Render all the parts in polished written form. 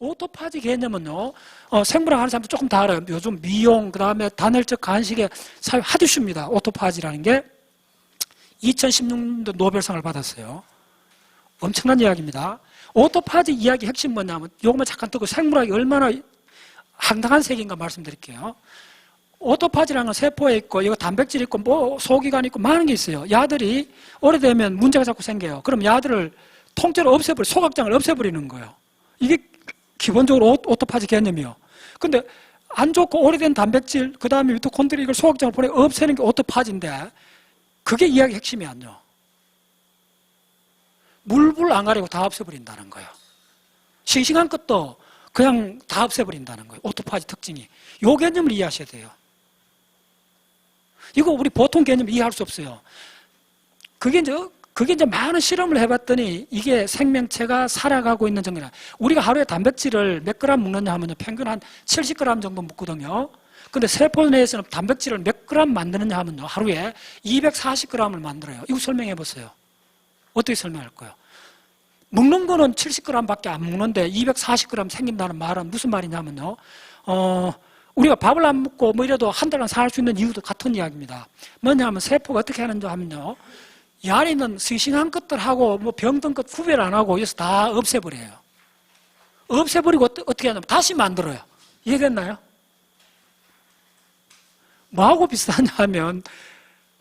오토파지 개념은요, 생물학 하는 사람도 조금 다 알아요. 요즘 미용, 그 다음에 단열적 간식에 사용 핫이슈입니다. 오토파지라는 게 2016년도 노벨상을 받았어요. 엄청난 이야기입니다. 오토파지 이야기 핵심 뭐냐면, 요것만 잠깐 듣고 생물학이 얼마나 황당한 세계인가 말씀드릴게요. 오토파지라는 건 세포에 있고, 이거 단백질 있고, 뭐 소기관 있고, 많은 게 있어요. 야들이 오래되면 문제가 자꾸 생겨요. 그럼 야들을 통째로 소각장을 없애버리는 거예요. 이게 기본적으로 오토파지 개념이요. 근데 안 좋고 오래된 단백질, 그 다음에 미토콘드리아 이걸 소각장을 보내 없애는 게 오토파지인데, 그게 이야기 핵심이 아니요. 물불 안 가리고 다 없애버린다는 거예요. 싱싱한 것도 그냥 다 없애버린다는 거예요. 오토파지 특징이. 요 개념을 이해하셔야 돼요. 이거 우리 보통 개념 이해할 수 없어요. 그게 이제 많은 실험을 해봤더니 이게 생명체가 살아가고 있는 정도나, 우리가 하루에 단백질을 몇 그램 먹느냐 하면 평균 한 70g 정도 먹거든요. 근데 세포 내에서는 단백질을 몇 그램 만드느냐 하면요, 하루에 240g을 만들어요. 이거 설명해 보세요. 어떻게 설명할 거예요? 먹는 거는 70g밖에 안 먹는데 240g 생긴다는 말은 무슨 말이냐면요, 우리가 밥을 안 먹고 뭐 이래도 한 달간 살 수 있는 이유도 같은 이야기입니다. 뭐냐면 세포가 어떻게 하는지 하면요, 이 안에 있는 싱싱한 것들하고 뭐 병든 것 구별 안 하고 여기서 다 없애버려요. 없애버리고 어떻게 하냐면 다시 만들어요. 이해됐나요? 뭐하고 비슷하냐 하면,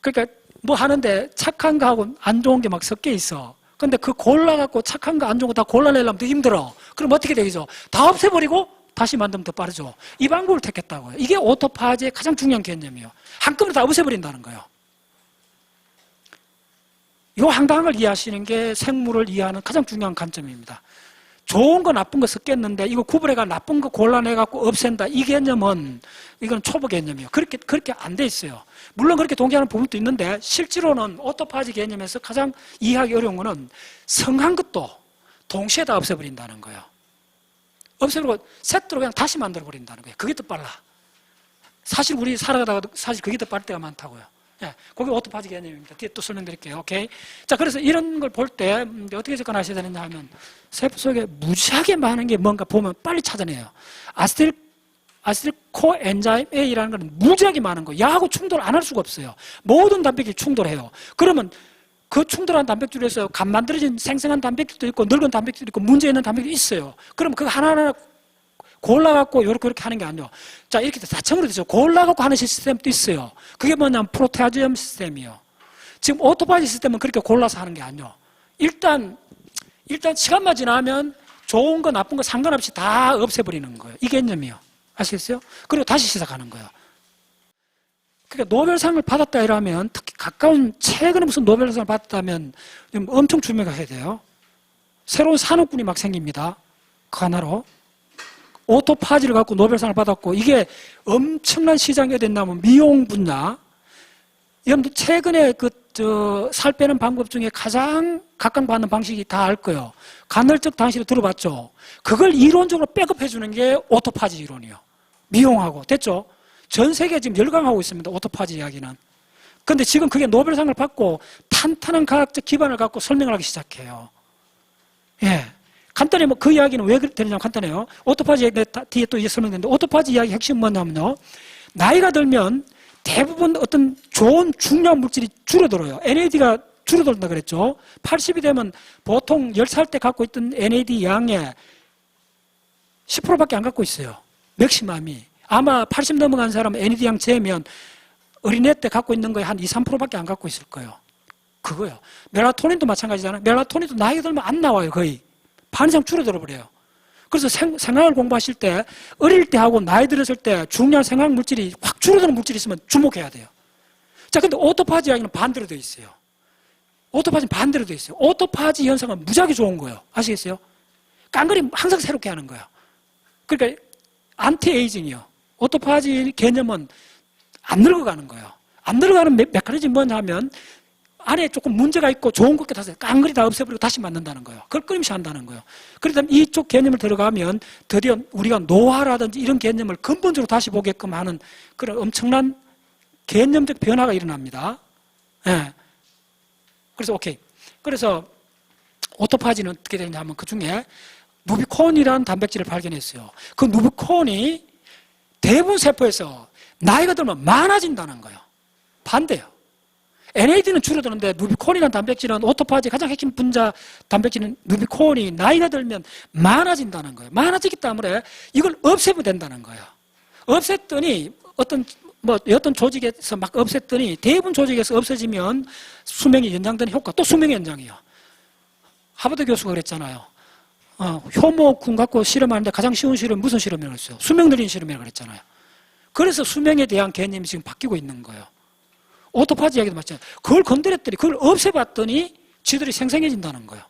그러니까 뭐 하는데 착한 거하고 안 좋은 게 막 섞여 있어. 근데 그 골라갖고 착한 거 안 좋은 거 다 골라내려면 더 힘들어. 그럼 어떻게 되죠? 다 없애버리고 다시 만들면 더 빠르죠. 이 방법을 택했다고요. 이게 오토파지의 가장 중요한 개념이에요. 한꺼번에 다 없애버린다는 거예요. 이 황당한 걸 이해하시는 게 생물을 이해하는 가장 중요한 관점입니다. 좋은 거 나쁜 거 섞였는데 이거 구분해가 나쁜 거 골라내갖고 없앤다. 이 개념은, 이건 초보 개념이에요. 그렇게 안 돼 있어요. 물론 그렇게 동의하는 부분도 있는데, 실제로는 오토파지 개념에서 가장 이해하기 어려운 거는 성한 것도 동시에 다 없애버린다는 거예요. 없애버리고 세트로 그냥 다시 만들어버린다는 거예요. 그게 더 빨라. 사실 우리 살아가다가도 사실 그게 더 빠를 때가 많다고요. 예, 그게 오토파지 개념입니다. 뒤에 또 설명드릴게요. 오케이. 자, 그래서 이런 걸 볼 때 어떻게 접근하셔야 되느냐 하면, 세포 속에 무지하게 많은 게 뭔가 보면 빨리 찾아내요. 아세틸코 엔자임 A라는 건 무지하게 많은 거. 야하고 충돌 안 할 수가 없어요. 모든 단백질이 충돌해요. 그러면 그 충돌한 단백질에서 간 만들어진 생생한 단백질도 있고 늙은 단백질도 있고 문제 있는 단백질이 있어요. 그럼 그 하나하나 골라갖고 이렇게 하는 게 아니에요. 자, 이렇게 4층으로 되죠. 골라갖고 하는 시스템도 있어요. 그게 뭐냐면 프로테아지엄 시스템이요. 지금 오토파지 시스템은 그렇게 골라서 하는 게 아니에요. 일단 시간만 지나면 좋은 거 나쁜 거 상관없이 다 없애버리는 거예요. 이 개념이요. 아시겠어요? 그리고 다시 시작하는 거예요. 그러니까 노벨상을 받았다 이러면, 특히 가까운 최근에 무슨 노벨상을 받았다면 엄청 주목해야 돼요. 새로운 산업군이 막 생깁니다. 그 하나로. 오토파지를 갖고 노벨상을 받았고, 이게 엄청난 시장이 어디 있냐면 미용 분야. 여러분들 최근에 살 빼는 방법 중에 가장 각광받는 방식이 다 알 거예요. 간헐적 단식을 들어봤죠? 그걸 이론적으로 백업해 주는 게 오토파지 이론이에요. 미용하고. 됐죠? 전 세계에 지금 열광하고 있습니다. 오토파지 이야기는. 근데 지금 그게 노벨상을 받고 탄탄한 과학적 기반을 갖고 설명을 하기 시작해요. 예. 간단히 뭐 그 이야기는 왜 되느냐면 간단해요. 오토파지 얘기 뒤에 또 이제 설명되는데, 오토파지 이야기 핵심은 뭐냐면요, 나이가 들면 대부분 어떤 좋은 중요한 물질이 줄어들어요. NAD가 줄어든다 그랬죠. 80이 되면 보통 10살 때 갖고 있던 NAD 양의 10%밖에 안 갖고 있어요. 맥시멈이. 아마 80 넘어간 사람은 NAD 양 재면 어린애 때 갖고 있는 거에 한 2, 3%밖에 안 갖고 있을 거예요. 그거요. 멜라토닌도 마찬가지잖아요. 멜라토닌도 나이가 들면 안 나와요. 거의. 반 이상 줄어들어 버려요. 그래서 생화학을 공부하실 때 어릴 때 하고 나이 들었을 때 중요한 생화학 물질이 확 줄어드는 물질이 있으면 주목해야 돼요. 자, 근데 오토파지 이야기는 반대로 되어 있어요. 오토파지는 반대로 되어 있어요. 오토파지 현상은 무지하게 좋은 거예요. 아시겠어요? 깡그리 항상 새롭게 하는 거예요. 그러니까 안티에이징이요. 오토파지 개념은 안 늙어가는 거예요. 안 늙어가는 메커니즘이 뭐냐면, 안에 조금 문제가 있고 좋은 것께 다서 깡그리 다 없애버리고 다시 만든다는 거예요. 그걸 끊임없이 한다는 거예요. 그러다 이쪽 개념을 들어가면 드디어 우리가 노화라든지 이런 개념을 근본적으로 다시 보게끔 하는 그런 엄청난 개념적 변화가 일어납니다. 예. 그래서 오케이. 그래서 오토파지는 어떻게 되느냐 하면, 그 중에 누비콘이라는 단백질을 발견했어요. 그 누비콘이 대부분 세포에서 나이가 들면 많아진다는 거예요. 반대요. NAD는 줄어드는데 누비콘이라는 단백질은 오토파지의 가장 핵심 분자 단백질은 누비콘이 나이가 들면 많아진다는 거예요. 많아지기 때문에 이걸 없애면 된다는 거예요. 없앴더니 어떤 조직에서 막 없앴더니 대부분 조직에서 없어지면 수명이 연장되는 효과, 또 수명 연장이에요. 하버드 교수가 그랬잖아요. 효모군 갖고 실험하는데 가장 쉬운 실험 무슨 실험이라고 했어요? 수명 늘리는 실험이라고 그랬잖아요. 그래서 수명에 대한 개념이 지금 바뀌고 있는 거예요. 오토파지 이야기도 마찬가지예요. 그걸 건드렸더니 그걸 없애봤더니 쥐들이 생생해진다는 거예요.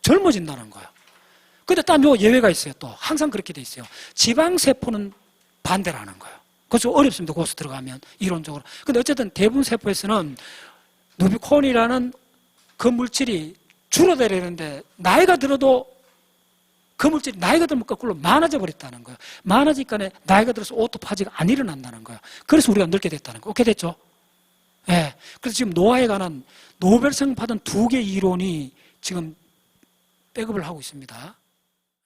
젊어진다는 거예요. 근데 딴 요 예외가 있어요. 또 항상 그렇게 돼 있어요. 지방세포는 반대라는 거예요. 그거 좀 어렵습니다. 거기서 들어가면 이론적으로. 근데 어쨌든 대부분 세포에서는 누비콘이라는 그 물질이 줄어들었는데 나이가 들어도 그 물질이 나이가 들면 거꾸로 많아져 버렸다는 거예요. 많아지니까 나이가 들어서 오토파지가 안 일어난다는 거예요. 그래서 우리가 늙게 됐다는 거예요. 오케이 됐죠? 예. 네. 그래서 지금 노화에 관한 노벨상 받은 2개 이론이 지금 백업을 하고 있습니다.